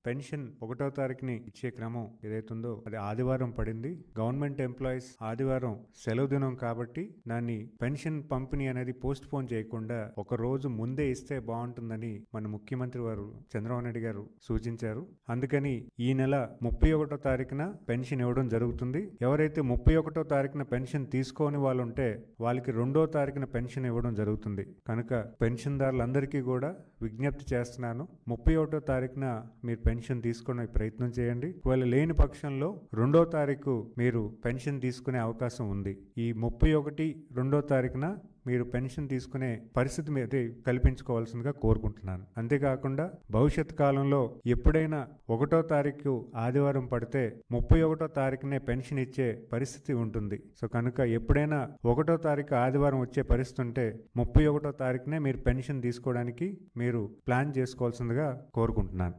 Pension 1వ తారీఖుని ఇచ్చే క్రమం ఏదైతుందో అది ఆదివారం పడింది. గవర్నమెంట్ ఎంప్లాయీస్ ఆదివారం సెలవు దినం కాబట్టి దాన్ని పెన్షన్ పంపిణీ అనేది పోస్ట్ పోన్ చేయకుండా ఒక రోజు ముందే ఇస్తే బాగుంటుందని మన ముఖ్యమంత్రి వారు చంద్రబాబు నాయుడు గారు సూచించారు. అందుకని ఈ నెల 31వ తారీఖున పెన్షన్ ఇవ్వడం జరుగుతుంది. ఎవరైతే 31వ తారీఖున పెన్షన్ తీసుకోని వాళ్ళు ఉంటే వాళ్ళకి 2వ తారీఖున పెన్షన్ ఇవ్వడం జరుగుతుంది. కనుక పెన్షన్దారులందరికీ కూడా విజ్ఞప్తి చేస్తున్నాను, 31వ తారీఖున మీరు పెన్షన్ తీసుకునే ప్రయత్నం చేయండి. ఒకవేళ లేని పక్షంలో 2వ తారీఖు మీరు పెన్షన్ తీసుకునే అవకాశం ఉంది. ఈ 31, 2వ తారీఖున మీరు పెన్షన్ తీసుకునే పరిస్థితి మీద కల్పించుకోవాల్సిందిగా కోరుకుంటున్నాను. అంతేకాకుండా భవిష్యత్ కాలంలో ఎప్పుడైనా 1వ తారీఖు ఆదివారం పడితే 31వ తారీఖునే పెన్షన్ ఇచ్చే పరిస్థితి ఉంటుంది. సో కనుక ఎప్పుడైనా 1వ తారీఖు ఆదివారం వచ్చే పరిస్థితి ఉంటే 31వ తారీఖునే మీరు పెన్షన్ తీసుకోవడానికి మీరు ప్లాన్ చేసుకోవాల్సిందిగా కోరుకుంటున్నాను.